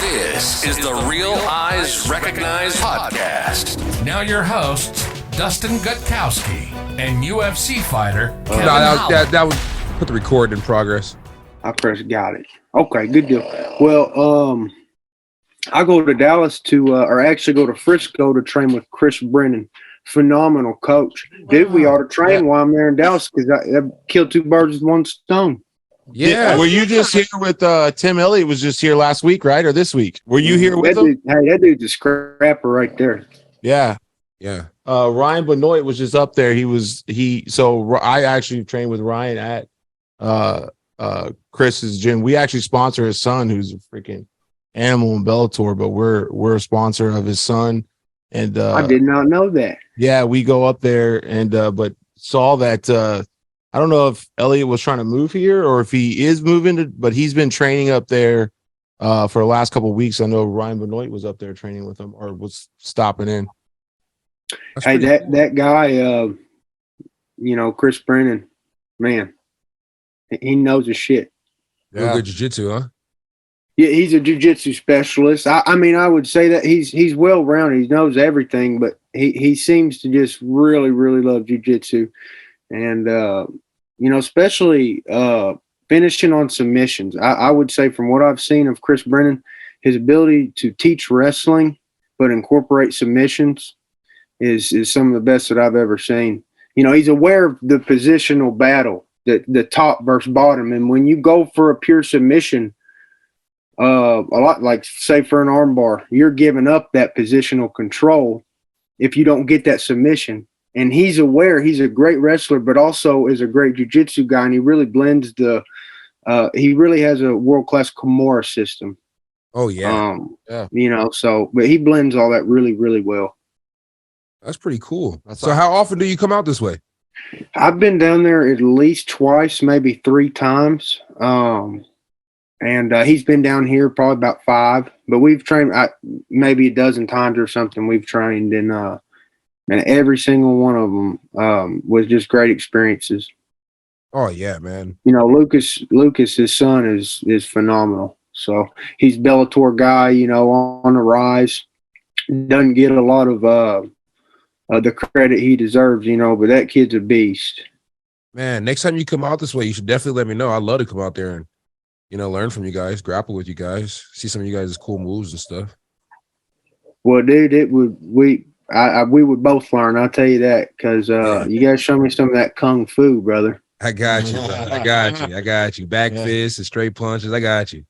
This is the Real Eyes Recognize podcast. Now your hosts, Dustin Gutkowski and UFC fighter Kevin Holland. That was put the record in progress. I first got it. Okay, good deal. Well, I go to Dallas or actually go to Frisco to train with Chris Brennan. Phenomenal coach. Dude, we ought to train while I'm there in Dallas because I killed two birds with one stone. Yeah. Were you just here with Tim Elliott was just here last week, right? Or this week? Were you here with him? That dude's a scrapper right there. Yeah. Yeah. Ryan Benoit was just up there. So I actually trained with Ryan at Chris's gym. We actually sponsor his son, who's a freaking animal in Bellator, but we're a sponsor of his son. And I did not know that. Yeah, we go up there and but saw that I don't know if Elliot was trying to move here or if he is moving but he's been training up there for the last couple of weeks. I know Ryan Benoit was up there training with him or was stopping in. Hey, that guy, Chris Brennan, man, he knows his shit. Yeah. Good jiu-jitsu, huh? Yeah, he's a jiu-jitsu specialist. I mean, I would say that he's well-rounded. He knows everything, but he seems to just really, really love jiu-jitsu. And, especially finishing on submissions. I would say from what I've seen of Chris Brennan, his ability to teach wrestling but incorporate submissions is some of the best that I've ever seen. He's aware of the positional battle, the top versus bottom. And when you go for a pure submission, a lot like, say, for an armbar, you're giving up that positional control if you don't get that submission. And he's aware he's a great wrestler, but also is a great jiu-jitsu guy, and he really blends he really has a world-class Kimura system. Oh, yeah. But he blends all that really, really well. That's pretty cool. So how often do you come out this way? I've been down there at least twice, maybe 3 times. And he's been down here probably about 5, but we've trained maybe a dozen times or something. We've trained, and every single one of them was just great experiences. Oh yeah, man. Lucas's son is phenomenal. So he's a Bellator guy, on the rise. Doesn't get a lot of the credit he deserves, but that kid's a beast. Man, next time you come out this way, you should definitely let me know. I'd love to come out there and learn from you guys, grapple with you guys, see some of you guys' cool moves and stuff. Well, dude, we would both learn. I'll tell you that, because you guys show me some of that kung fu, brother. I got you, brother. I got you. Back fists and straight punches. I got you.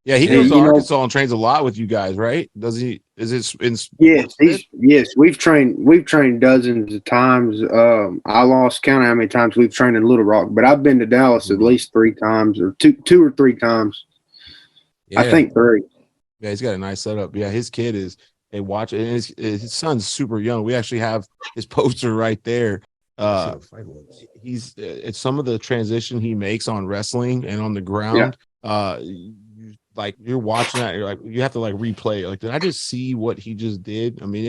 Yeah, he goes to Arkansas and trains a lot with you guys, right? Does he? Is it? Yes. We've trained dozens of times. I lost count how many times we've trained in Little Rock, but I've been to Dallas at least 3 times, or two or 3 times. Yeah. I think 3. Yeah, he's got a nice setup. Yeah, his kid is. They watch it. And his son's super young. We actually have his poster right there. It's some of the transition he makes on wrestling and on the ground. Yeah. You're watching that, you're like, you have to replay it. Did I just see what he just did? I mean,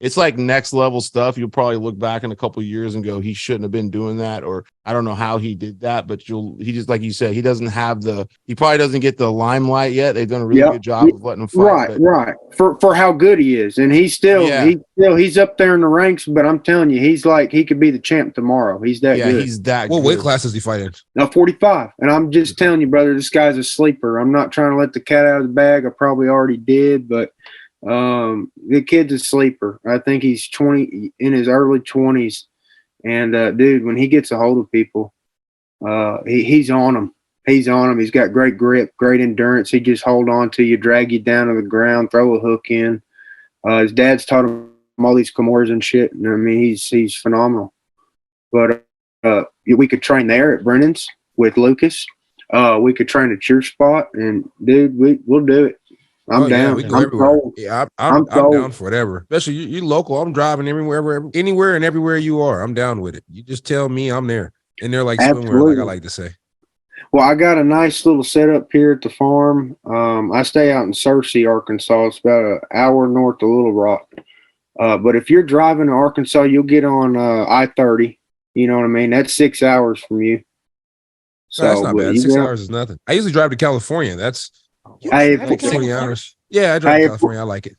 it's like next level stuff. You'll probably look back in a couple of years and go, he shouldn't have been doing that, or I don't know how he did that. But he just, like you said, he probably doesn't get the limelight yet. They've done a really good job of letting him fight. Right. For how good he is, and he's up there in the ranks. But I'm telling you, he's he could be the champ tomorrow. He's that good. He's that. What good. weight class does he fight in? Now 45, and I'm just telling you, brother, this guy's a sleeper. I'm not trying to let the cat out of the bag. I probably already did, but. The kid's a sleeper. I think he's 20 in his early 20s, and dude, when he gets a hold of people, he's on them. He's got great grip, great endurance. He just hold on to you, drag you down to the ground, throw a hook in. His dad's taught him all these Kimuras and shit. And I mean, he's phenomenal. But we could train there at Brennan's with Lucas. We could train at your spot, and dude, we'll do it. I'm down. I'm down for whatever. Especially you local. I'm driving anywhere and everywhere you are. I'm down with it. You just tell me I'm there. And they're like swimwear, like I like to say. Well, I got a nice little setup here at the farm. I stay out in Searcy, Arkansas. It's about an hour north of Little Rock. But if you're driving to Arkansas, you'll get on I-30. You know what I mean? That's 6 hours from you. So that's not bad. 6 hours is nothing. I usually drive to California. That's Hey, Like 20 hours. Yeah, I drive Hey, to California. I like it.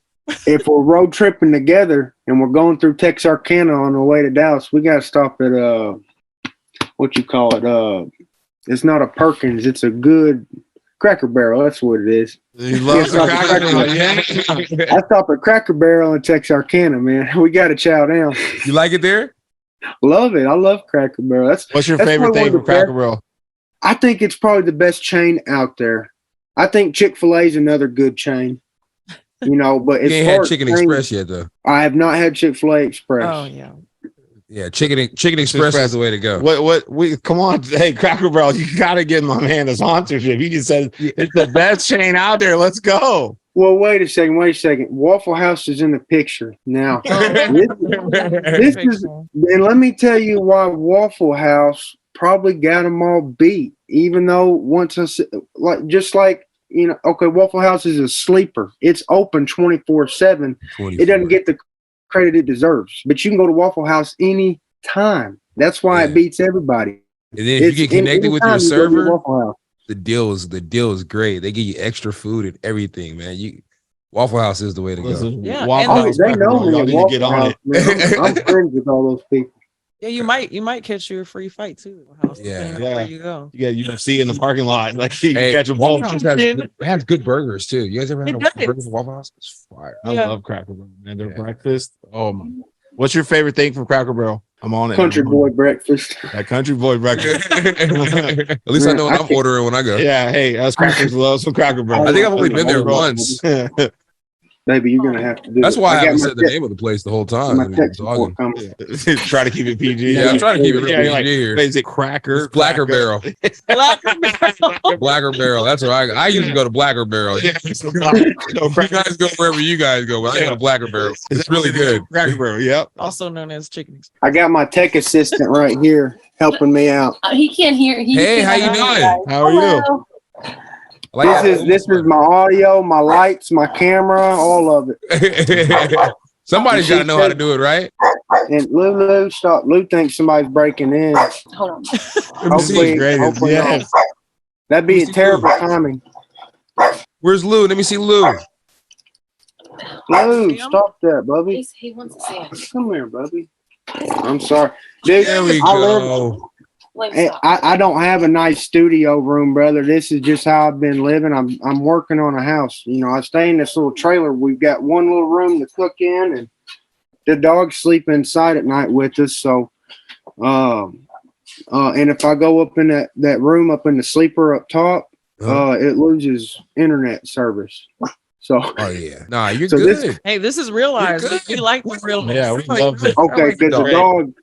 if we're road tripping together and we're going through Texarkana on the way to Dallas, we got to stop at what you call it? It's not a Perkins. It's a good Cracker Barrel. That's what it is. He loves the Cracker Barrel. Yeah. I stop at Cracker Barrel in Texarkana, man. We got to chow down. You like it there? Love it. I love Cracker Barrel. What's your that's favorite thing from Cracker Barrel? I think it's probably the best chain out there. I think Chick-fil-A is another good chain. You know, but as You ain't far had as Chicken chains, Express yet, though. I have not had Chick-fil-A Express. Oh yeah. Yeah, Chicken Express is the way to go. Come on, hey, Cracker Barrel, you gotta give my man a sponsorship. He just said it's the best chain out there. Let's go. Well, wait a second. Waffle House is in the picture now. This is, and let me tell you why Waffle House probably got them all beat. Even though once I said, okay, Waffle House is a sleeper. It's open 24/7. It doesn't get the credit it deserves. But you can go to Waffle House any time. That's why it beats everybody. And then if you get connected with your anytime you go to server, Waffle House. the deal is great. They give you extra food and everything, man. Waffle House is the way to go. Yeah, Waffle and House, They Cracker know Barrel, me y'all at need to Waffle get on House, it. man. I'm friends with all those people. Yeah, you might catch you a free fight too. Yeah. Where you go. You got UFC in the parking lot. Like you Hey, catch a Waffle ball. House has good burgers too. You guys ever had It a does. burger from Waffle House? It's fire. I Yeah. love Cracker Barrel, man. Their breakfast. Oh my. What's your favorite thing from Cracker Barrel? I'm on it. Country boy breakfast. That country boy breakfast. At least I know what I'm ordering when I go. Yeah, hey, us crackers love some Cracker Barrel. I think I've only been there once. Baby, you're gonna have to do That's it. why I got haven't my said the name of the place the whole time. My I mean, tech dogging. support coming. Try to keep it PG. Yeah, I'm trying to keep it real you're PG like, here. Is it Cracker? It's Blacker Barrel. Blacker Barrel. That's where I usually go to Blacker Barrel. Yeah. You guys go wherever you guys go, but I go to Blacker Barrel. It's really good. Cracker Barrel, yep. Also known as chicken express. I got my tech assistant right here helping me out. He can't hear. Hey, how you doing? How are you? This is my audio, my lights, my camera, all of it. Somebody's got to know how to do it, right? And Lou, stop. Lou thinks somebody's breaking in. Hold on. Hopefully Yes. not. That'd be a terrible timing. Where's Lou? Let me see Lou. Lou, stop that, Bubby. He wants to see it. Come here, Bubby. I'm sorry. Dude, There we I live- go. Wait, Hey, stop. I don't have a nice studio room, brother. This is just how I've been living. I'm working on a house. You know, I stay in this little trailer. We've got one little room to cook in, and the dogs sleep inside at night with us. So, and if I go up in that room up in the sleeper up top, it loses internet service. So, Oh yeah. Nah, you're So good. this- Hey, this is realized. You're good. We like the real. Yeah, we love it. okay, because the Dog.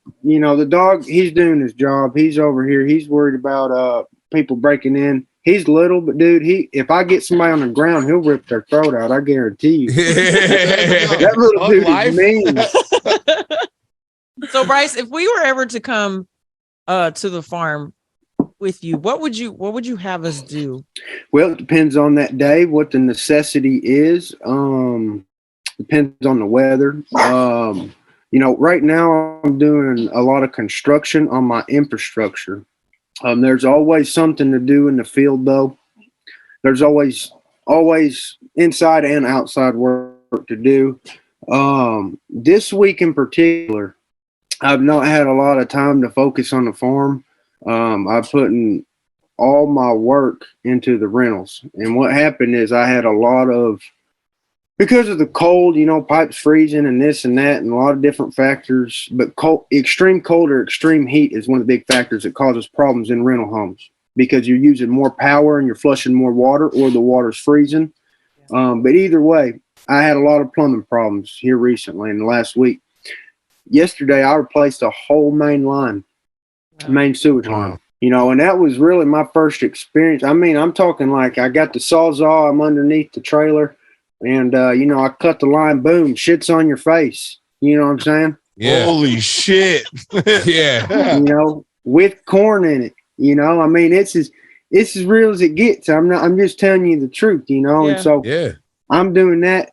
dog, he's doing his job. He's over here. He's worried about people breaking in. He's little, but dude, if I get somebody on the ground, he'll rip their throat out. I guarantee you. That little Of dude life. is mean. So Bryce, if we were ever to come to the farm with you, what would you have us do? Well, it depends on that day, what the necessity is. Depends on the weather. You know, right now I'm doing a lot of construction on my infrastructure. There's always something to do in the field, though. There's always inside and outside work to do. This week in particular, I've not had a lot of time to focus on the farm. I've put in all my work into the rentals. And what happened is I had a lot of, because of the cold, you know, pipes freezing and this and that and a lot of different factors, but extreme cold or extreme heat is one of the big factors that causes problems in rental homes because you're using more power and you're flushing more water or the water's freezing. But either way, I had a lot of plumbing problems here recently in the last week. Yesterday, I replaced a whole main sewage line. You know, and that was really my first experience. I mean, I'm talking like I got the Sawzall, I'm underneath the trailer, and, you know, I cut the line, boom, shit's on your face. You know what I'm saying? Yeah. Holy shit. Yeah. You know, with corn in it. You know, I mean, it's as real as it gets. I'm just telling you the truth, you know, and so Yeah. I'm doing that.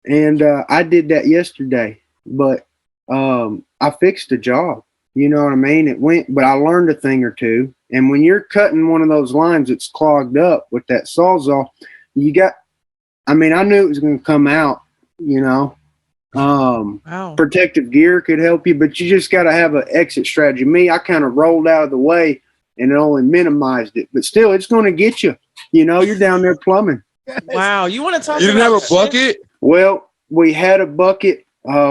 And I did that yesterday, but I fixed the job. You know what I mean? It went, but I learned a thing or two. And when you're cutting one of those lines that's clogged up with that Sawzall, I knew it was going to come out, you know. Wow. Protective gear could help you, but you just got to have an exit strategy. Me, I kind of rolled out of the way and it only minimized it, but still, it's going to get you. You know, you're down there plumbing. Wow. You want to talk You didn't about have a bucket? Well, we had a bucket.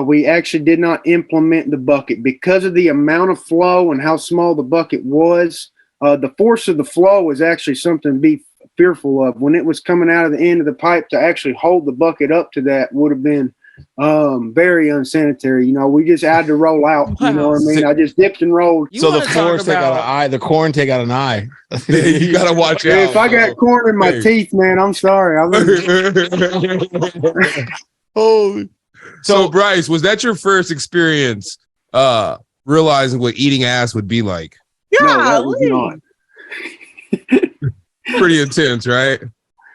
We actually did not implement the bucket because of the amount of flow and how small the bucket was. The force of the flow was actually something to be fearful of. When it was coming out of the end of the pipe, to actually hold the bucket up to that would have been very unsanitary. You know, we just had to roll out. You know what I mean? I just dipped and rolled. So the force take out an eye, the corn take out an eye. You gotta watch out. If I got corn in my teeth, man, I'm sorry. Holy. So Bryce, was that your first experience realizing what eating ass would be like? No, that was not. Pretty intense, right?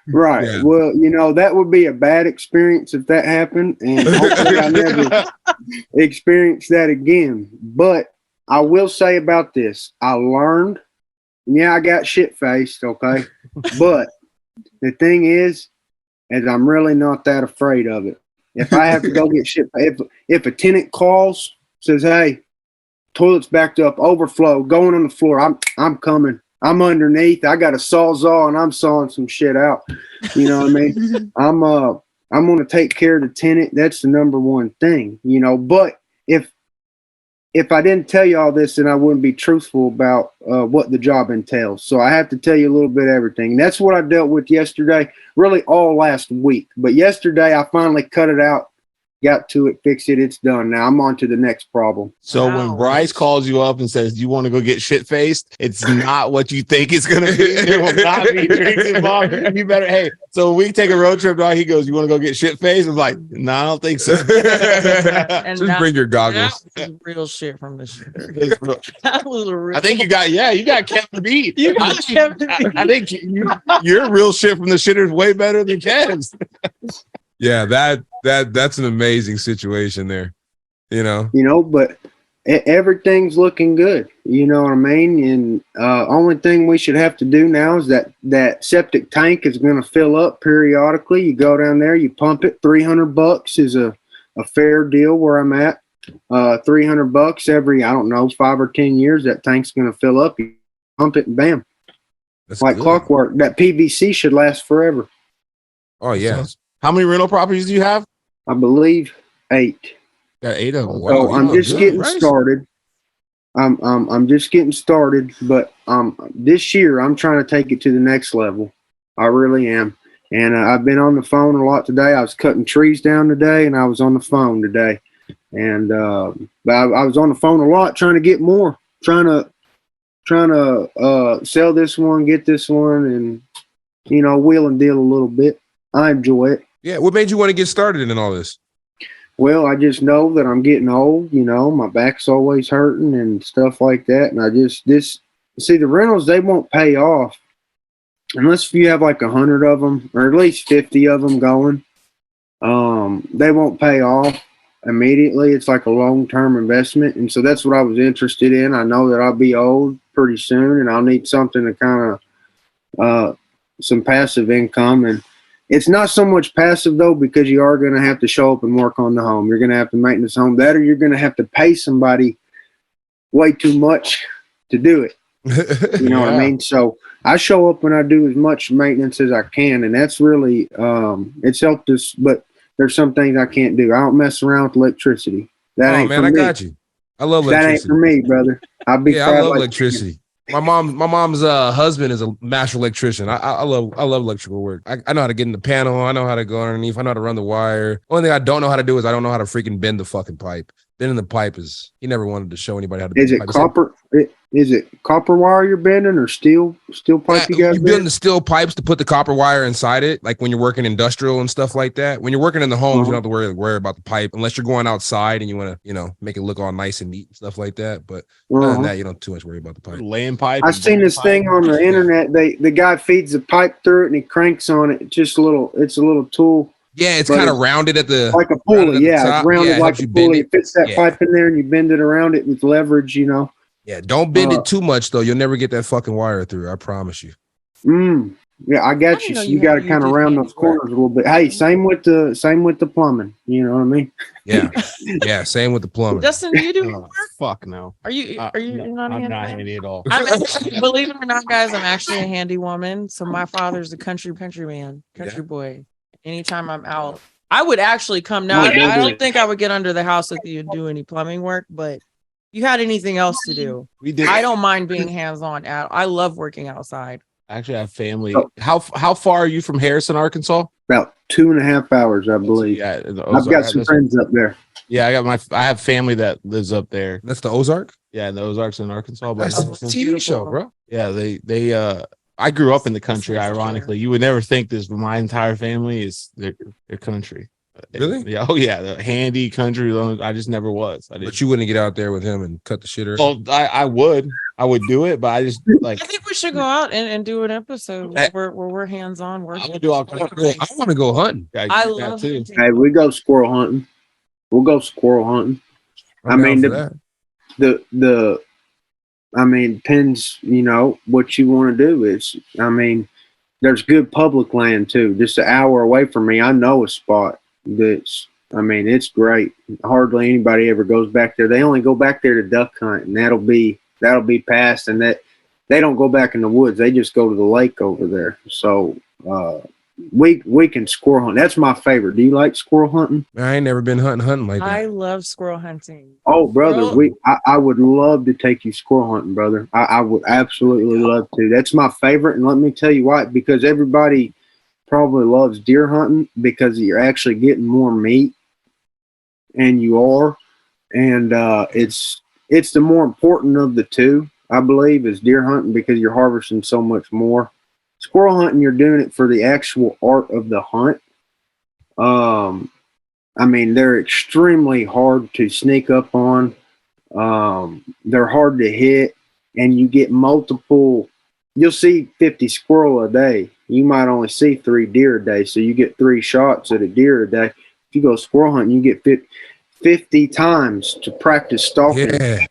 Right. Yeah. Well, you know, that would be a bad experience if that happened. And hopefully I never experience that again. But I will say about this, I learned, yeah, I got shit-faced, okay? But the thing is I'm really not that afraid of it. If I have to go get shit, if a tenant calls, says, hey, toilet's backed up, overflow, going on the floor, I'm coming. I'm underneath. I got a sawzall and I'm sawing some shit out. You know what I mean? I'm going to take care of the tenant. That's the number one thing, you know. But if I didn't tell you all this, then I wouldn't be truthful about what the job entails. So I have to tell you a little bit of everything. And that's what I dealt with yesterday, really all last week. But yesterday I finally cut it out, got to it, fixed it. It's done. Now I'm on to the next problem. So when Bryce calls you up and says, "Do you want to go get shit faced?" It's not what you think it's gonna be. There will not be drinks involved. You better. Hey, so when we take a road trip, dog, he goes, "You want to go get shit faced?" I'm like, "No, I don't think so." And Just bring your goggles. That was real shit from the shitter. That was a real. I think you got Kevin beat. You got Kevin beat. I think your real shit from the shitter is way better than Kev's. Yeah, that's an amazing situation there. You know, but everything's looking good. You know what I mean? And only thing we should have to do now is that septic tank is going to fill up periodically. You go down there, you pump it. $300 is a fair deal where I'm at. $300 every, I don't know, 5 or 10 years. That tank's going to fill up. You pump it and bam, that's like good. clockwork. That PVC should last forever. Oh yeah. How many rental properties do you have? I believe 8. Got 8 of them. So I'm just getting started. I'm just getting started, but this year I'm trying to take it to the next level. I really am. And I've been on the phone a lot today. I was cutting trees down today, and I was on the phone today. And but I was on the phone a lot trying to get more, trying to sell this one, get this one, and wheel and deal a little bit. I enjoy it. Yeah. What made you want to get started in all this? Well, I just know that I'm getting old, my back's always hurting and stuff like that. And I see the rentals, they won't pay off unless you have like 100 of them or at least 50 of them going. They won't pay off immediately. It's like a long-term investment. And so that's what I was interested in. I know that I'll be old pretty soon and I'll need something to kind of, some passive income. And it's not so much passive, though, because you are going to have to show up and work on the home. You're going to have to maintenance the home. That or you're going to have to pay somebody way too much to do it. You know what I mean? So I show up when I do as much maintenance as I can, and that's really it's helped us. But there's some things I can't do. I don't mess around with electricity. That ain't for me. I got you. I love electricity. That ain't for me, brother. I love electricity. My mom's husband is a master electrician. I love electrical work. I know how to get in the panel. I know how to go underneath. I know how to run the wire. Only thing I don't know how to do is I don't know how to freaking bend the fucking pipe. Bending the pipe he never wanted to show anybody how to bend the pipe. Is it copper wire you're bending or steel pipe you guys? You bend the steel pipes to put the copper wire inside it, like when you're working industrial and stuff like that. When you're working in the homes, you don't have to worry about the pipe unless you're going outside and you want to, make it look all nice and neat and stuff like that. But other than that, you don't too much worry about the pipe. Laying pipe. I've seen this thing on the internet. The guy feeds the pipe through it and he cranks on it. It's a little tool. Yeah, it's kind of rounded at the like a pulley. Yeah, it's rounded like a pulley. It fits that Yeah. pipe in there and you bend it around it with leverage. Yeah, don't bend it too much though. You'll never get that fucking wire through. I promise you. Yeah, I I got didn't you. know So you you got to had- you kind of did round handy those corners work. a little bit. Hey, same with the plumbing. You know what I mean? Yeah, yeah. Same with the plumbing. Justin, do you do Oh, fuck no. Are you No, you're not a I'm handy not man? handy at all. Believe it or not, guys, I'm actually a handy woman. So my father's a country man, country boy. Anytime I'm out, I would actually come. Now, Oh, I don't baby. think I would get under the house with you and do any plumbing work, but if you had anything else to do, We did. I don't mind being hands on. I love working outside. Actually, I have family. Oh. How far are you from Harrison, Arkansas? About 2.5 hours, I believe. Yeah, in the I've got Ozarks. some friends up there. Yeah, I have family that lives up there. That's the Ozark. Yeah, in the Ozarks in Arkansas. But That's a TV show, bro. yeah, they I grew up in the country. Ironically, you would never think this, but my entire family is their country. Really? Yeah. Oh yeah, the handy country. I just never was. I didn't. But you wouldn't get out there with him and cut the shit or Well, I would do it, but I just like I think we should go out and do an episode where we're hands on. I would do all kinds of things. I want to go hunting. Yeah, I you got love to. hunting. Hey, we go squirrel hunting. We'll go squirrel hunting. I'm I mean, down for that. the depends, what you want to do. There's good public land too. Just an hour away from me, I know a spot it's great. Hardly anybody ever goes back there. They only go back there to duck hunt, and that'll be past, and that they don't go back in the woods. They just go to the lake over there. So we can squirrel hunt. That's my favorite. Do you like squirrel hunting? I ain't never been hunting like that. I love squirrel hunting. Oh, brother, Squirrel- I would love to take you squirrel hunting, brother. I would absolutely love to. That's my favorite, and let me tell you why. Because everybody probably loves deer hunting because you're actually getting more meat, and you are, and it's the more important of the two, I believe, is deer hunting because you're harvesting so much more. Squirrel hunting, you're doing it for the actual art of the hunt. They're extremely hard to sneak up on. They're hard to hit, and you get multiple. You'll see 50 squirrel a day. You might only see 3 deer a day, so you get 3 shots at a deer a day. If you go squirrel hunting, you get 50 times to practice stalking. Yeah,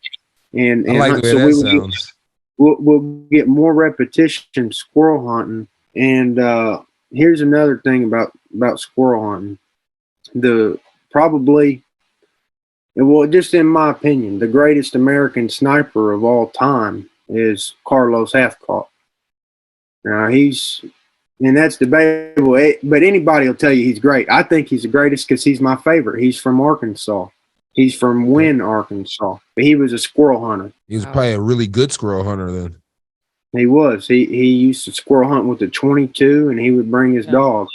And I like the way that sounds. We'll get more repetition squirrel hunting. And here's another thing about squirrel hunting. Just in my opinion, the greatest American sniper of all time is Carlos Hathcock. Now and that's debatable, but anybody will tell you he's great. I think he's the greatest because he's my favorite. He's from Arkansas. He's from Wynne, Arkansas. But he was a squirrel hunter. He was probably a really good squirrel hunter then. He was. He used to squirrel hunt with a 22, and he would bring his dogs.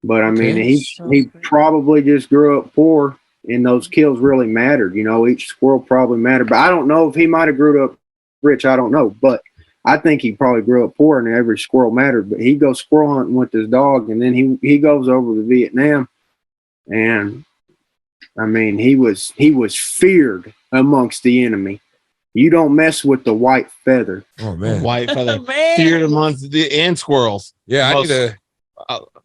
But he probably just grew up poor, and those kills really mattered. Each squirrel probably mattered. But I don't know if he might have grew up rich. I don't know. But I think he probably grew up poor, and every squirrel mattered. But he'd go squirrel hunting with his dog, and then he goes over to Vietnam, and he was feared amongst the enemy. You don't mess with the white feather. Oh man, White feather, Man. feared amongst the and squirrels. yeah. I need Most- to.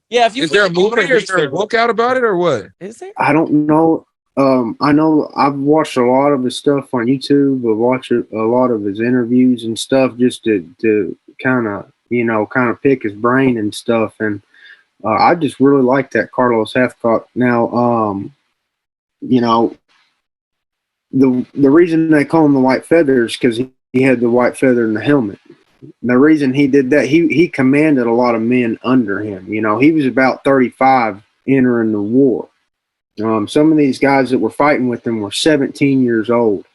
Yeah, if you Is there a movie or is there a book out about it or what? Is there? I don't know. I know I've watched a lot of his stuff on YouTube. I've watched a lot of his interviews and stuff just to kind of pick his brain and stuff. And I just really like that Carlos Hathcock. Now, the reason they call him the white feather is because he had the white feather in the helmet. The reason he did that, he commanded a lot of men under him. He was about 35 entering the war. Some of these guys that were fighting with him were 17 years old.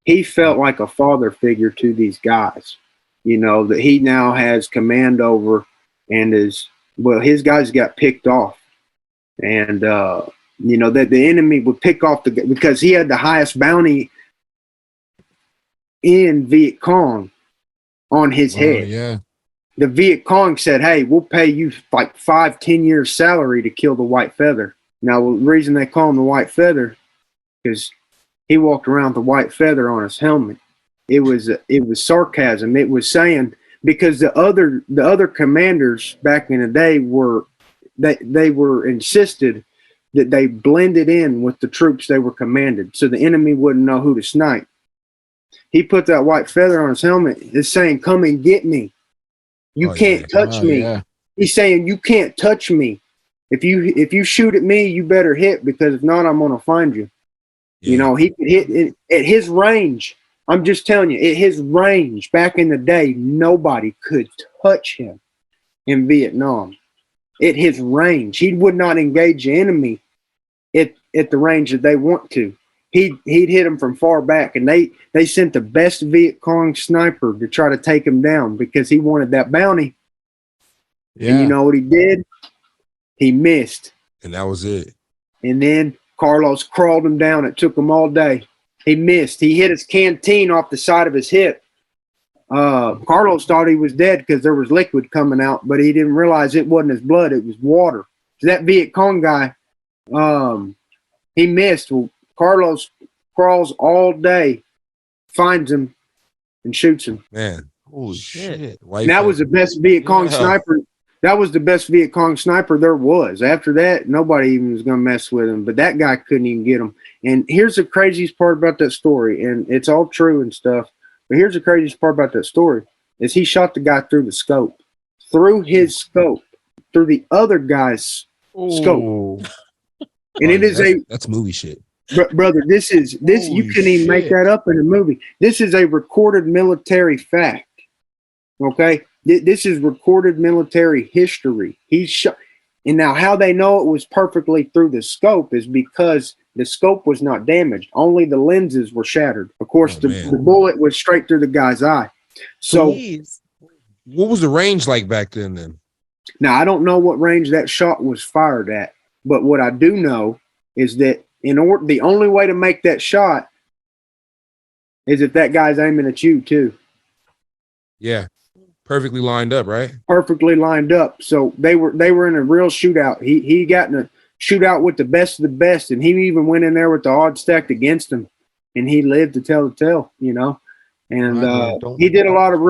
He felt like a father figure to these guys, that he now has command over, and his guys got picked off. And, that the enemy would pick off because he had the highest bounty in Viet Cong on his head. Yeah. The Viet Cong said, hey, we'll pay you like 5-10 years salary to kill the white feather. Now, the reason they call him the white feather is he walked around with the white feather on his helmet. It was sarcasm. It was saying, because the other commanders back in the day they were insisted that they blended in with the troops they were commanded, so the enemy wouldn't know who to snipe. He put that white feather on his helmet. It's saying, come and get me. You Oh, can't yeah. touch me. Yeah. He's saying you can't touch me. If you shoot at me, you better hit, because if not, I'm gonna find you. You know, he could hit it at his range. I'm just telling you, at his range back in the day, nobody could touch him in Vietnam. At his range, he would not engage the enemy at the range that they want to. He'd hit him from far back, and they sent the best Viet Cong sniper to try to take him down because he wanted that bounty. Yeah. And you know what he did? He missed. And that was it. And then Carlos crawled him down. It took him all day. He missed. He hit his canteen off the side of his hip. Carlos thought he was dead because there was liquid coming out, but he didn't realize it wasn't his blood. It was water. So that Viet Cong guy, he missed. Well, Carlos crawls all day, finds him, and shoots him. Man. Holy shit. White And that face. was the best Viet Cong sniper. That was the best Viet Cong sniper there was. After that, nobody even was going to mess with him. But that guy couldn't even get him. And here's the craziest part about that story, and it's all true and stuff. But here's the craziest part about that story is he shot the guy through the scope, through his scope, through the other guy's scope. And it is that's movie shit. brother. This you Holy couldn't even make shit. that up in a movie. This is a recorded military fact. Okay. This is recorded military history. He shot, and now how they know it was perfectly through the scope is because the scope was not damaged. Only the lenses were shattered. Of course, the bullet was straight through the guy's eye. So Jeez. What was the range like back then? now I don't know what range that shot was fired at, but what I do know is that the only way to make that shot is if that guy's aiming at you too. Yeah. Perfectly lined up, right? Perfectly lined up. So they were in a real shootout. He got in a shootout with the best of the best, and he even went in there with the odds stacked against him, and he lived to tell the tale, you know. And he did a lot of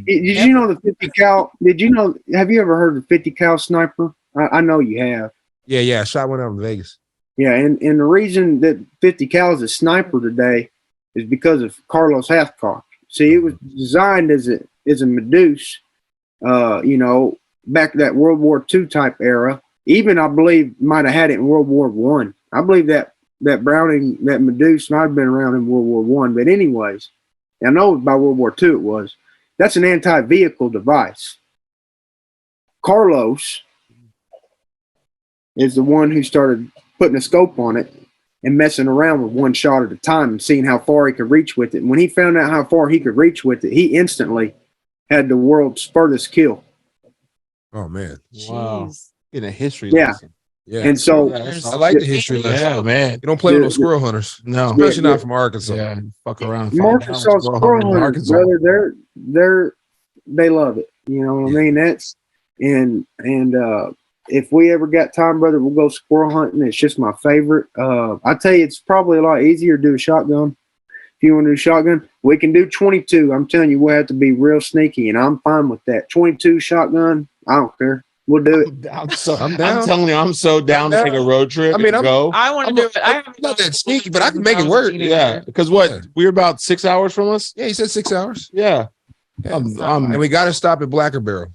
did you know the 50 cal? Did you know? Have you ever heard of 50 cal sniper? I know you have. Yeah. I shot one out in Vegas. Yeah, and the reason that 50 cal is a sniper today is because of Carlos Hathcock. See, it was designed as a Medusa, you know, back that World War II type era. Even I believe might have had it in World War One. I believe that Browning, that Medusa might have been around in World War One. But anyways, I know by World War II it was. That's an anti-vehicle device. Carlos is the one who started putting a scope on it and messing around with one shot at a time and seeing how far he could reach with it. And when he found out how far he could reach with it, he instantly had the world's furthest kill. Oh man. Wow. Jeez. In a history Yeah. lesson. Yeah. And so I like the history lesson. Yeah, man. You don't play with no squirrel hunters. No. Especially not from Arkansas. Yeah. Fuck around. Arkansas squirrel hunters, brother, they love it. You know what I mean? That's and if we ever got time, brother, we'll go squirrel hunting. It's just my favorite. I tell you, it's probably a lot easier to do a shotgun. If you want to do shotgun, we can do 22. I'm telling you, we'll have to be real sneaky, and I'm fine with that. 22 shotgun, I don't care. We'll do it. I'm down. I'm telling you, I'm so down to take a road trip. I mean, and go. I want to do it. I'm not that sneaky, but I can make it work. Yeah, because we're about 6 hours from us. Yeah, he said 6 hours. Yeah, And we got to stop at Blacker Barrel.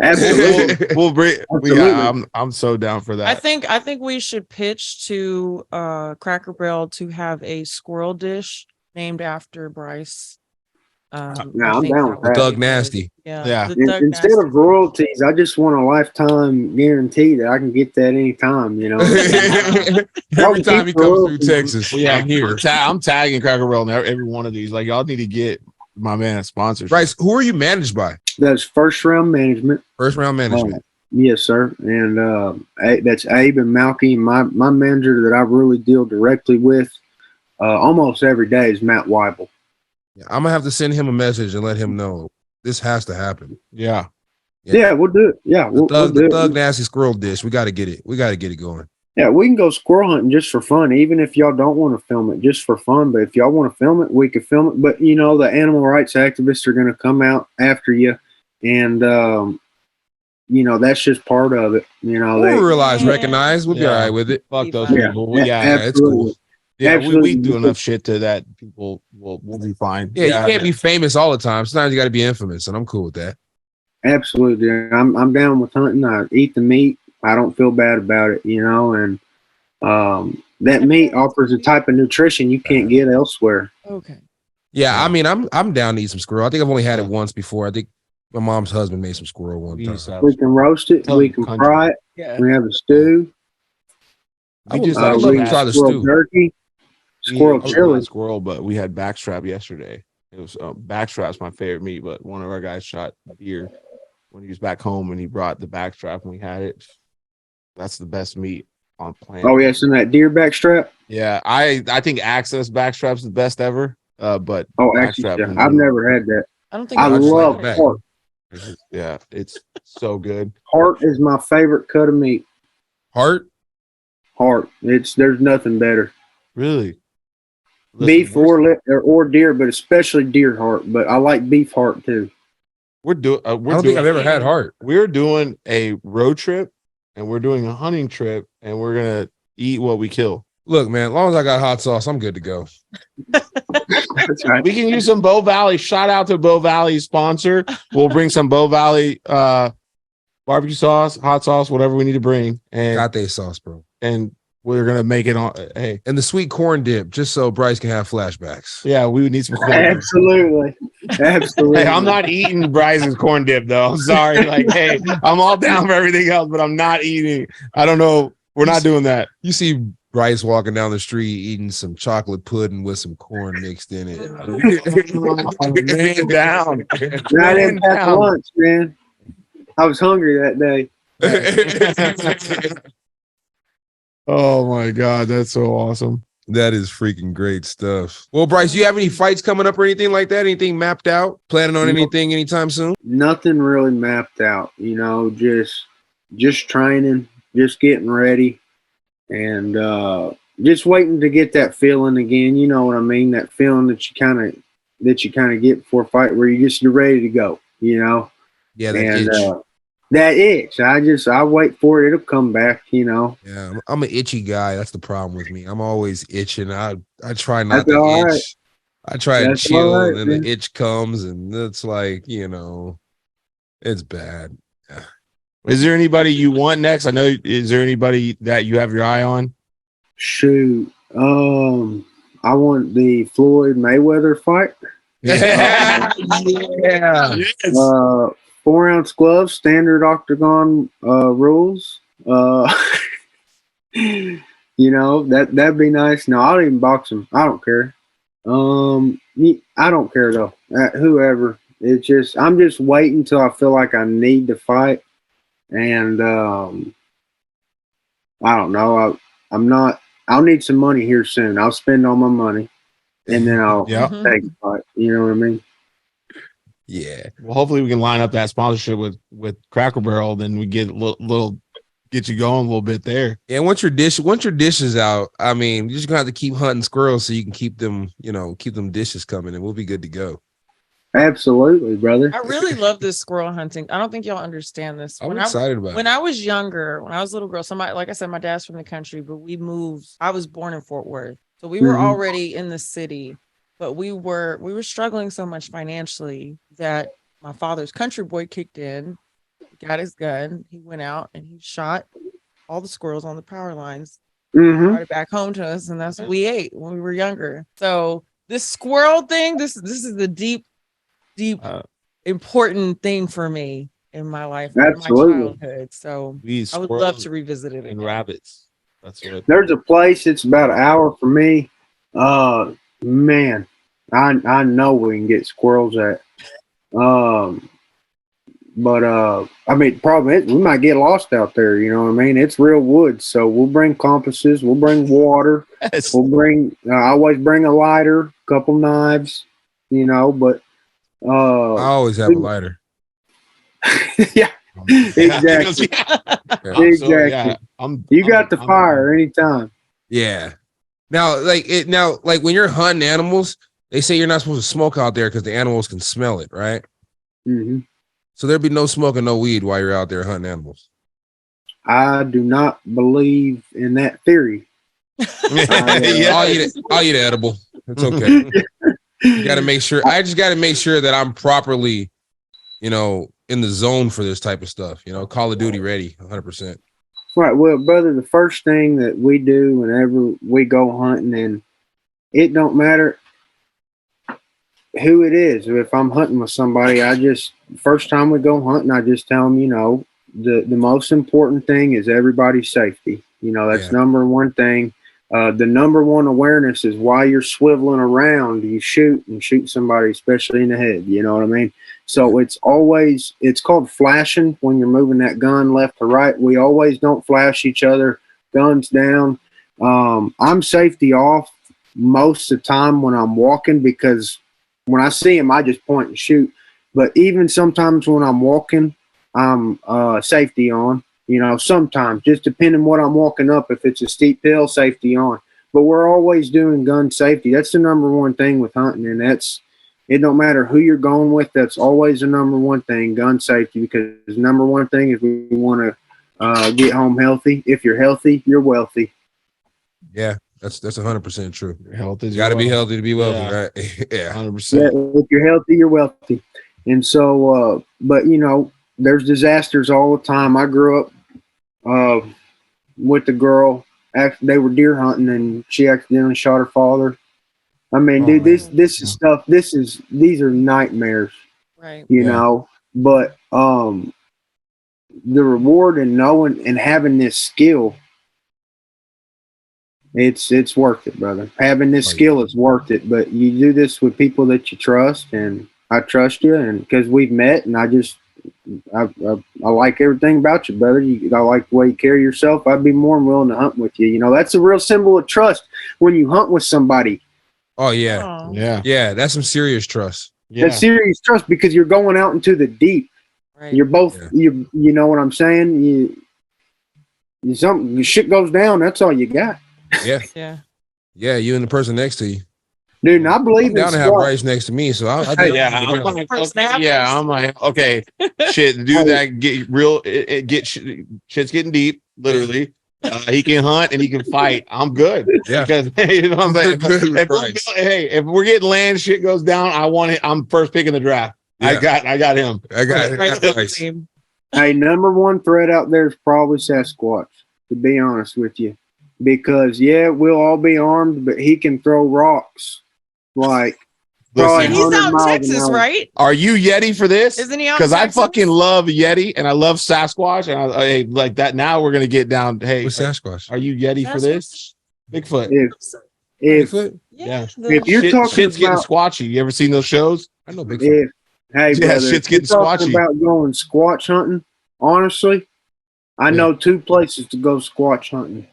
Absolutely. we'll bring. Absolutely. I'm so down for that. I think we should pitch to Cracker Barrel to have a squirrel dish named after Bryce. No, I I'm think down that with would that. be Doug good. Nasty. Yeah. the Doug Instead Nasty. of royalties, I just want a lifetime guarantee that I can get that anytime, you know. Every time he comes through Texas, Yeah, I'm here. I'm tagging Cracker Barrel in every one of these. Like, y'all need to get my man a sponsorship. Bryce, who are you managed by? That's first round management. First round management. Yes, sir. And that's Abe and Malky. My manager that I really deal directly with almost every day is Matt Weibel. Yeah, I'm gonna have to send him a message and let him know this has to happen. Yeah. Yeah, we'll do it. Yeah, we'll The do Thug it. Nasty Squirrel Dish. We got to get it. We got to get it going. Yeah, we can go squirrel hunting just for fun, even if y'all don't want to film it, just for fun. But if y'all want to film it, we can film it. But, you know, the animal rights activists are going to come out after you. And, you know, that's just part of it. You know, We'll they realize, recognize. We'll be Yeah. all right with it. Fuck those Yeah. people. Yeah, Yeah. It's cool. Yeah, we Absolutely. do enough shit to that people will be fine. Yeah, you can't be famous all the time. Sometimes you got to be infamous, and I'm cool with that. Absolutely. I'm down with hunting. I eat the meat. I don't feel bad about it, and that meat offers a type of nutrition you can't get elsewhere. Okay. Yeah, I mean, I'm down to eat some squirrel. I think I've only had it once before. I think my mom's husband made some squirrel one We time. used to have- We can roast it. Tell We the can country. fry it. Yeah. We have a stew. we just I would actually love to had try the Squirrel stew. turkey. Squirrel we chili. had squirrel, but we had backstrap yesterday. It was backstrap's my favorite meat, but one of our guys shot deer when he was back home and he brought the backstrap and we had it. That's the best meat on planet. Oh yes, and that deer backstrap. Yeah, I think access backstrap's the best ever. But Oh, actually, backstrap yeah. is I've new. never had that. I don't think I I just love like it back. heart. Yeah, it's so good. Heart is my favorite cut of meat. Heart? Heart. There's nothing better. Really. Listen, Beef or deer, but especially deer heart. But I like beef heart too. we're doing. I don't think I've ever had heart. We're doing a road trip and we're doing a hunting trip and we're gonna eat what we kill. Look, man, as long as I got hot sauce, I'm good to go. That's right. We can use some Bow Valley. Shout out to Bow Valley sponsor. We'll bring some Bow Valley barbecue sauce, hot sauce, whatever we need to bring, Got they sauce, bro. and we're gonna make it on. Hey, And the sweet corn dip, just so Bryce can have flashbacks. yeah, we would need some corn. Absolutely. Absolutely. Hey, I'm not eating Bryce's corn dip though. I'm sorry. Like, hey, I'm all down for everything else, but I'm not eating. I don't know. We're not doing that. You see Bryce walking down the street eating some chocolate pudding with some corn mixed in it. Man down. I didn't pack lunch, man. I was hungry that day. Oh my God, that's so awesome. That is freaking great stuff. Well, Bryce, you have any fights coming up or anything like that? Anything mapped out? Planning on anything anytime soon? Nothing really mapped out, just training, just getting ready, and just waiting to get that feeling again. You know what I mean? That feeling that you kind of get before a fight, where you're ready to go. Yeah, that And itch. that itch, I wait for it. It'll come back. Yeah, I'm an itchy guy. That's the problem with me. I'm always itching. I try not That's to all itch. right. I try and That's chill, all right, and man. the itch comes, and it's like, it's bad. Is there anybody you want next? Is there anybody that you have your eye on? Shoot, I want the Floyd Mayweather fight. Yeah. 4-ounce gloves, standard octagon rules. That'd be nice. No, I'll even box him. I don't care. I don't care though. Whoever. I'm just waiting till I feel like I need to fight, and I don't know. I'll need some money here soon. I'll spend all my money, and then I'll Yeah. take a fight. You know what I mean? Yeah. Well, hopefully we can line up that sponsorship with Cracker Barrel. Then we get get you going a little bit there. Yeah, once your dish is out, I mean, you're just gonna have to keep hunting squirrels so you can keep them dishes coming, and we'll be good to go. Absolutely, brother. I really love this squirrel hunting. I don't think y'all understand this. I'm excited about When it. I was younger, when I was a little girl, like I said, my dad's from the country, but we moved. I was born in Fort Worth, so we were Mhm. already in the city, but we were struggling so much financially that my father's country boy kicked in, got his gun, he went out and he shot all the squirrels on the power lines, Mm-hmm. brought it back home to us, and that's what we ate when we were younger. So this squirrel thing, this is the deep, important thing for me in my life, in my Absolutely. childhood. So We eat I would squirrels love to revisit it and again. rabbits. That's what. There's a place. It's about an hour from me. Man, I know we can get squirrels at. But I mean, the problem is we might get lost out there. You know what I mean? It's real woods, so we'll bring compasses, we'll bring water, we'll bring. I always bring a lighter, couple knives. But I always have a lighter. yeah, exactly. Exactly. You got the fire anytime. Yeah. Now, like when you're hunting animals, they say you're not supposed to smoke out there because the animals can smell it, right? Mm-hmm. So there'd be no smoke and no weed while you're out there hunting animals. I do not believe in that theory. I'll eat an edible. It's okay. You got to make sure. I just got to make sure that I'm properly, in the zone for this type of stuff. Call of Duty ready, 100%. Right. Well, brother, the first thing that we do whenever we go hunting, and it don't matter who it is. If I'm hunting with somebody, first time we go hunting, I just tell them, the most important thing is everybody's safety. That's number one thing. The number one awareness is while you're swiveling around, you shoot somebody, especially in the head. You know what I mean? So it's called flashing when you're moving that gun left to right. We always don't flash each other, guns down. I'm safety off most of the time when I'm walking, because when I see him, I just point and shoot. But even sometimes when I'm walking, I'm safety on. Sometimes, just depending what I'm walking up. If it's a steep hill, safety on. But we're always doing gun safety. That's the number one thing with hunting, and it don't matter who you're going with. That's always the number one thing, gun safety, because the number one thing is we want to get home healthy. If you're healthy, you're wealthy. Yeah, that's 100% true. Health is got to be healthy to be wealthy, Yeah. right? Yeah, 100%. Yeah, if you're healthy, you're wealthy. And so, but there's disasters all the time. I grew up with the girl. They were deer hunting, and she accidentally shot her father. I mean, dude, this is stuff. These are nightmares, Right. But the reward in knowing and having this skill, it's worth it, brother. Having this skill is worth it. But you do this with people that you trust, and I trust you, and because we've met, and I like everything about you, brother. I like the way you carry yourself. I'd be more than willing to hunt with you. That's a real symbol of trust when you hunt with somebody. Oh yeah. Oh, Yeah. That's some serious trust. Yeah. That's serious trust, because you're going out into the deep. right. You're both, you know what I'm saying? Something shit goes down. That's all you got, Yeah. Yeah. Yeah. You and the person next to you. dude. And I believe I'm down in to have squad. Bryce next to me, so I'm like, okay, shit, do that. Get real. Shit's getting deep, literally. He can hunt and he can fight. I'm good. Yeah. Because you know what I'm saying. If we're getting land, shit goes down. I want it. I'm first picking the draft. Yeah. I got him. I got it. Right. Bryce. Hey, number one threat out there is probably Sasquatch, to be honest with you, because we'll all be armed, but he can throw rocks like. Listen, He's 100 out in miles an Texas, hour. right? Are you Yeti for this? Isn't he out? Because I Texas? fucking love Yeti and I love Sasquatch and I like that. Now we're gonna get down. Hey, What's Sasquatch? are you Yeti for this? Bigfoot. If Bigfoot? Yeah. if you're talking shit's getting about squatchy. You ever seen those shows? I know Bigfoot. hey, Yeah, brother, shit's if you're getting talking squatchy. about going squatch hunting, honestly, I know two places to go squatch hunting.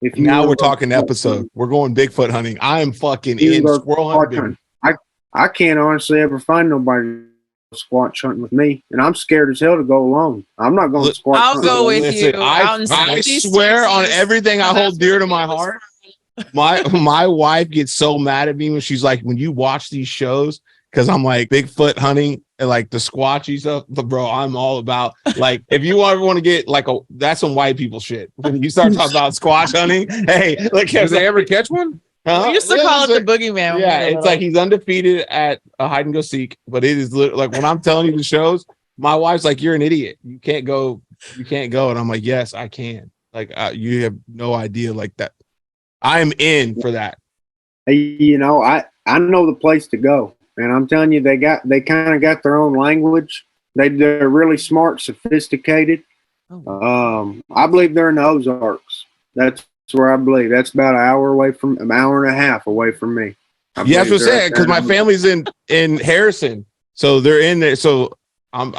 If you Now wanna we're go talking squatch episode. hunting, We're going Bigfoot hunting. I am fucking you can in go squirrel squatch hunting. hunting. I can't honestly ever find nobody to go squatch hunting with me, and I'm scared as hell to go alone. I'm not going Look, squatch I'll hunting. go with Listen, you. I out in I Southeast swear on Texas. everything I hold dear to my heart. My wife gets so mad at me when she's like, when you watch these shows, because I'm like Bigfoot hunting and like the squatchy stuff. But bro, I'm all about like if you ever want to get like that's some white people shit. When you start talking about squatch hunting, hey, look, Did they ever catch one? We used to call it the boogeyman. when we Yeah, were it's little. like he's undefeated at a hide and go seek, but it is like when I'm telling you the shows, my wife's like, "You're an idiot. You can't go. And I'm like, "Yes, I can." Like, you have no idea. Like that, I'm in for that. I know the place to go, and I'm telling you, they kind of got their own language. They're really smart, sophisticated. I believe they're in the Ozarks. That's where I believe. That's about an hour and a half away from me. Yeah, that's what I'm saying. Because my family's in Harrison, so they're in there. So I'm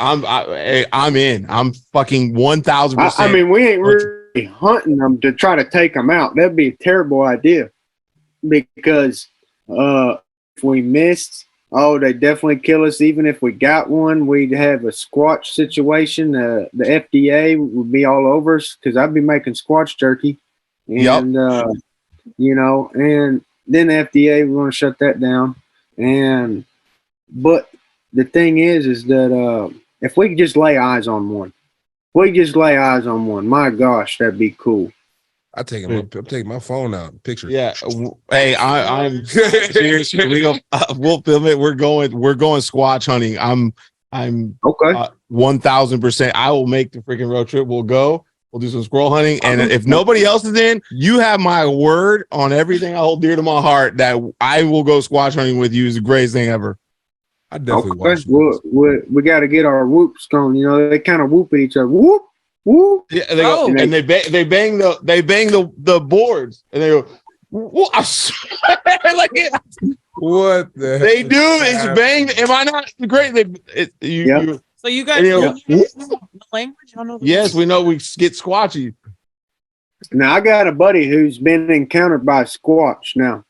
in. I'm fucking 1,000%. I mean, we ain't really hunting them to try to take them out. That'd be a terrible idea, because if we missed, they'd definitely kill us. Even if we got one, we'd have a squatch situation. The FDA would be all over us, because I'd be making squatch jerky. And, and then the FDA would want to shut that down. But the thing is that if we could just lay eyes on one, my gosh, that'd be cool. I'm taking my phone out. Pictures. Yeah. Hey, I'm seriously. We'll film it. We're going squatch hunting. I'm Okay. 1000%. I will make the freaking road trip. We'll go. We'll do some squirrel hunting. And if nobody else is in, you have my word on everything I hold dear to my heart that I will go squatch hunting with you. Is the greatest thing ever. I definitely watch. We got to get our whoops going. You know, they kind of whoop at each other. Whoop, whoop. Yeah, they go, and they bang the boards, and they go. What? Like What the they heck? do? It's bang. Am I not great? So you guys you know, the language? Y'all know the yes, we know we get squatchy. Now I got a buddy who's been encountered by a squatch. Now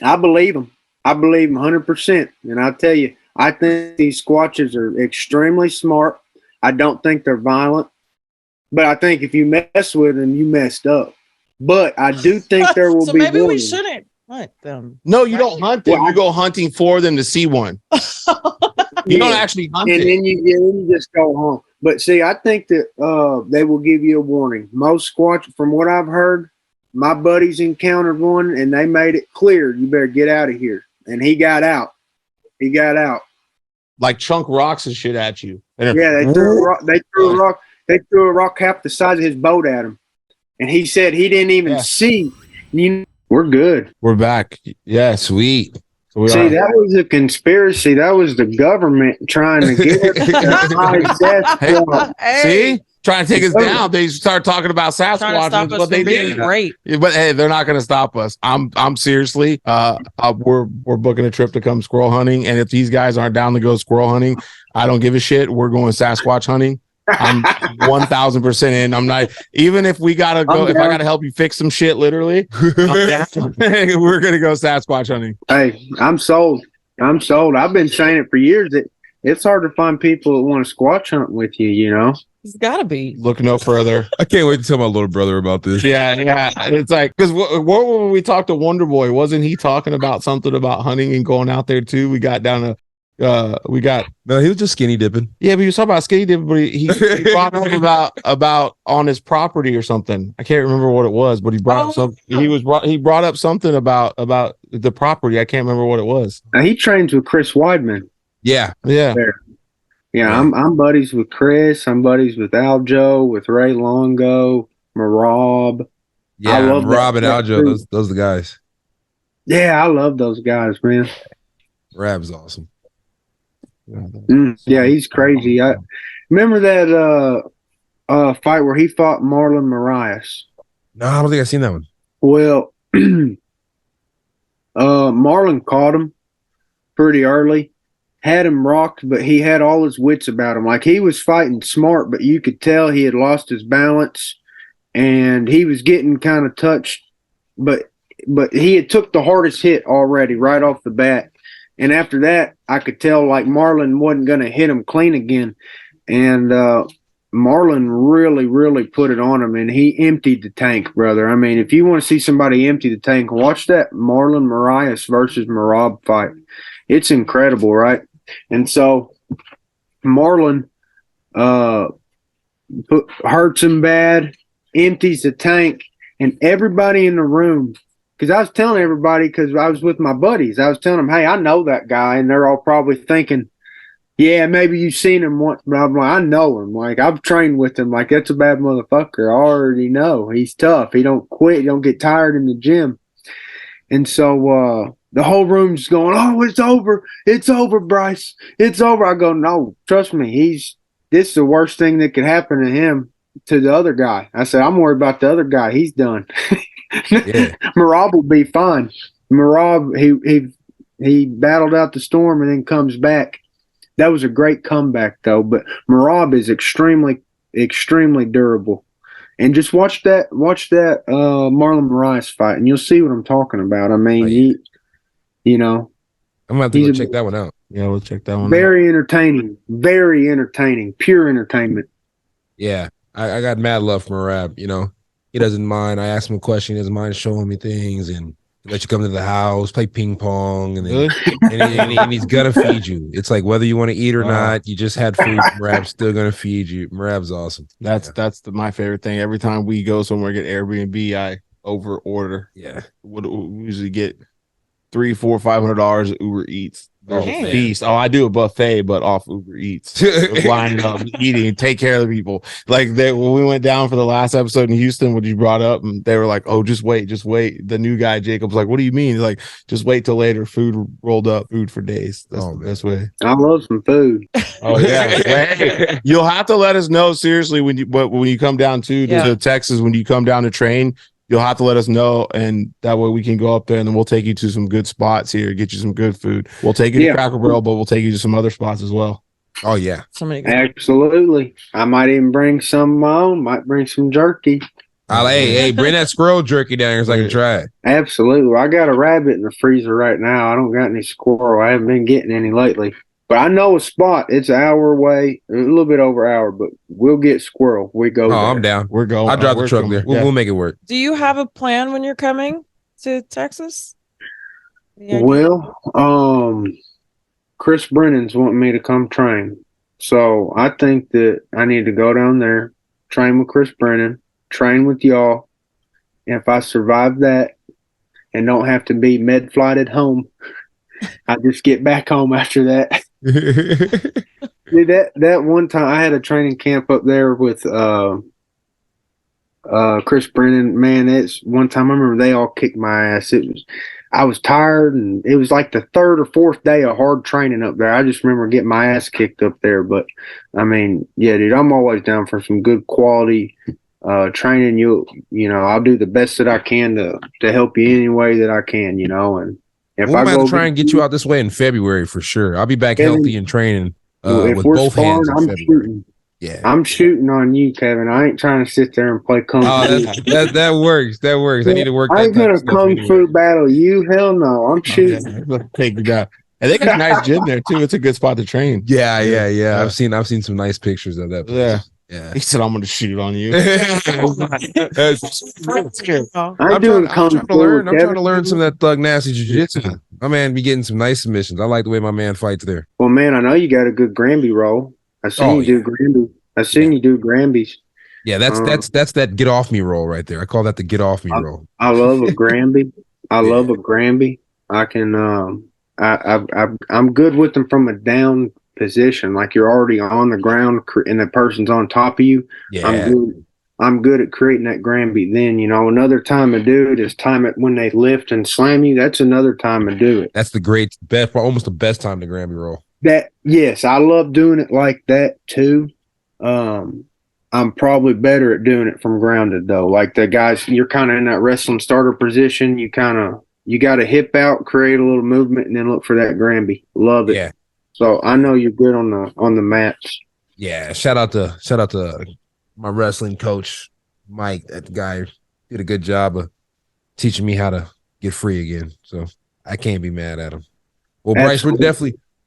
I believe him. I believe him 100%. And I tell you, I think these squatches are extremely smart. I don't think they're violent, but I think if you mess with them, you messed up. But I do think there will so be. Maybe warning. we shouldn't hunt them. No, you don't hunt them. Well, You go hunting for them to see one. You don't actually hunt and it. then you just go home. But see, I think that they will give you a warning. Most squatch, from what I've heard, my buddies encountered one, and they made it clear you better get out of here. And he got out. He got out. Like chunk rocks and shit at you. Yeah, they threw a rock. They threw a rock half the size of his boat at him, and he said he didn't even see. We're good. We're back. Yeah, sweet. So See, that was a conspiracy. That was the government trying to get us. Hey, see? Trying to take us down. They start talking about Sasquatch. Trying to stop us from being great. But hey, they're not going to stop us. I'm seriously. We're booking a trip to come squirrel hunting, and if these guys aren't down to go squirrel hunting, I don't give a shit. We're going Sasquatch hunting. I'm 1000% in. I'm not, even if we gotta go, if I gotta help you fix some shit, literally, we're gonna go Sasquatch hunting. Hey, I'm sold. I've been saying it for years that it's hard to find people that want to squatch hunt with you, you know. It's gotta be. Look no further. I can't wait to tell my little brother about this. Yeah. It's like, because when we talked to Wonder Boy, wasn't he talking about something about hunting and going out there too? We got down to No, he was just skinny dipping. Yeah, but he was talking about skinny dipping, but he brought up about on his property or something. I can't remember what it was, but he brought up something. He brought up something about the property. I can't remember what it was. Now, he trains with Chris Weidman. Yeah. I'm buddies with Chris. I'm buddies with Aljo, with Ray Longo, Merab. Yeah, I love Merab and Aljo. Those are the guys. Yeah, I love those guys, man. Merab's awesome. Yeah, he's crazy. I remember that fight where he fought Marlon Marias. No, I don't think I've seen that one. Well, Marlon caught him pretty early, had him rocked, but he had all his wits about him. Like, he was fighting smart, but you could tell he had lost his balance, and he was getting kind of touched. But he had took the hardest hit already right off the bat. And after that, I could tell like Marlon wasn't going to hit him clean again. And Marlon really, really put it on him, and he emptied the tank, brother. I mean, if you want to see somebody empty the tank, watch that Marlon Marias versus Merab fight. It's incredible, right? And so Marlon hurts him bad, empties the tank, and everybody in the room, because I was telling everybody, because I was with my buddies, I was telling them, hey, I know that guy, and they're all probably thinking, yeah, maybe you've seen him once, but I'm like, I know him. Like, I've trained with him. Like, that's a bad motherfucker. I already know. He's tough. He don't quit. He don't get tired in the gym. And so the whole room's going, oh, it's over. It's over, Bryce. It's over. I go, no, trust me. This is the worst thing that could happen to him, to the other guy. I said, I'm worried about the other guy. He's done. Yeah. Merab will be fine. Merab, he battled out the storm and then comes back. That was a great comeback, though. But Merab is extremely, extremely durable. And just watch that Marlon Marias fight, and you'll see what I'm talking about. I mean, you know, I'm gonna have to go check that one out. Yeah, we'll check that one out. Very entertaining, pure entertainment. Yeah, I got mad love for Merab. You know, he doesn't mind. I ask him a question, he doesn't mind showing me things, and Let you come to the house, play ping pong, and then Really? and he's gonna feed you. It's like whether you want to eat or not, you just had food. Merab's still gonna feed you. Merab's awesome. That's my favorite thing. Every time we go somewhere, get Airbnb, I over order. Yeah. We usually get $300, $400, $500 Uber Eats. There's a feast. Oh, I do a buffet, but off Uber Eats. Lining up, eating, take care of the people. Like when we went down for the last episode in Houston, what you brought up, and they were like, "Oh, just wait." The new guy, Jacob's like, "What do you mean?" He's like, "Just wait till later." Food rolled up, food for days. That's the best way. I love some food. Oh yeah, you'll have to let us know seriously when you come down to Texas. When you come down to train, you'll have to let us know, and that way we can go up there, and then we'll take you to some good spots here, get you some good food. We'll take you to Cracker Barrel, but we'll take you to some other spots as well. Oh yeah, absolutely. I might even bring some of my own. Might bring some jerky. Hey, bring that squirrel jerky down here so I can try it. Absolutely. I got a rabbit in the freezer right now. I don't got any squirrel. I haven't been getting any lately. But I know a spot. It's an hour away, a little bit over an hour, but we'll get squirrel. We go. Oh, there. I'm down. We're going. I'll drive the truck there. We'll make it work. Do you have a plan when you're coming to Texas? Well, Chris Brennan's wanting me to come train. So I think that I need to go down there, train with Chris Brennan, train with y'all. And if I survive that and don't have to be med flighted home, I just get back home after that. Dude, that one time I had a training camp up there with Chris Brennan. Man, it's one time I remember they all kicked my ass. I was tired, and it was like the third or fourth day of hard training up there. I just remember getting my ass kicked up there. But I mean, yeah, dude, I'm always down for some good quality training. You know, I'll do the best that I can to help you any way that I can. You know, and if I go try and get you out this way in February for sure. I'll be back healthy and training with both hands. I'm shooting. Yeah, I'm shooting on you, Kevin. I ain't trying to sit there and play kung fu. That works. That works. I need to work. I ain't gonna kung fu battle you. Hell no. I'm shooting. Take the guy. And they got a nice gym there too. It's a good spot to train. Yeah. I've seen some nice pictures of that place. Yeah. He said, "I'm going to shoot on you." I'm trying to learn some of that thug nasty jiu-jitsu. My man be getting some nice submissions. I like the way my man fights there. Well, man, I know you got a good Granby roll. I seen you do Granby. I seen you do Granbys. Yeah, that's that get off me roll right there. I call that the get off me roll. I love a Granby. I love a Granby. I can I'm good with them from a down position, like you're already on the ground and the person's on top of you. Yeah. I'm good at creating that Granby. Then, you know, another time to do it is time it when they lift and slam you. That's another time to do it. That's the best, almost the best time to Granby roll. Yes, I love doing it like that too. I'm probably better at doing it from grounded though. Like the guys, you're kind of in that wrestling starter position. You got to hip out, create a little movement, and then look for that Granby. Love it. Yeah. So I know you're good on the mats. Yeah. Shout out to my wrestling coach, Mike. That guy did a good job of teaching me how to get free again. So I can't be mad at him. Well, Bryce, we're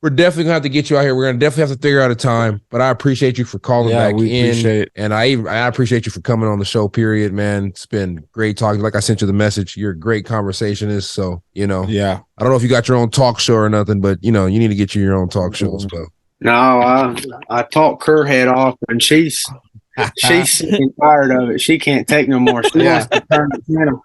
definitely gonna have to get you out here. We're gonna definitely have to figure out a time. But I appreciate you for calling back in. Appreciate it. And I appreciate you for coming on the show, period, man. It's been great talking. Like I sent you the message. You're a great conversationist. So, you know, I don't know if you got your own talk show or nothing, but you know, you need to get your own talk show as well. No, I talk her head off, and she's sick and tired of it. She can't take no more. She wants to turn the channel.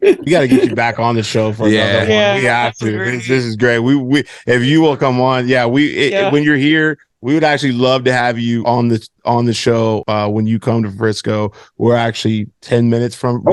We got to get you back on the show for another one. We have to. This is great. We if you will come on, when you're here, we would actually love to have you on the show when you come to Frisco. We're actually 10 minutes from.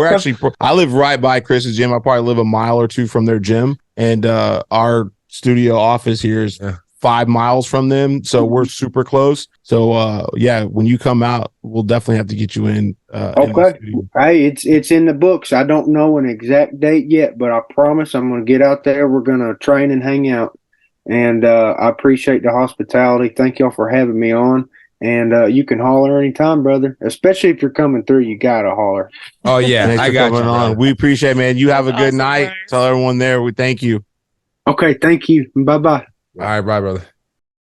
I live right by Chris's gym. I probably live a mile or two from their gym, and our studio office here is 5 miles from them, so we're super close. So when you come out, we'll definitely have to get you in. Okay. Hey, it's in the books. I don't know an exact date yet, but I promise I'm going to get out there. We're going to train and hang out. And I appreciate the hospitality. Thank y'all for having me on. And you can holler anytime, brother. Especially if you're coming through, you gotta holler. Oh yeah, I got you on. We appreciate it, man. You have a good night. Tell everyone there we thank you. Okay, thank you. Bye-bye. All right, bye, brother.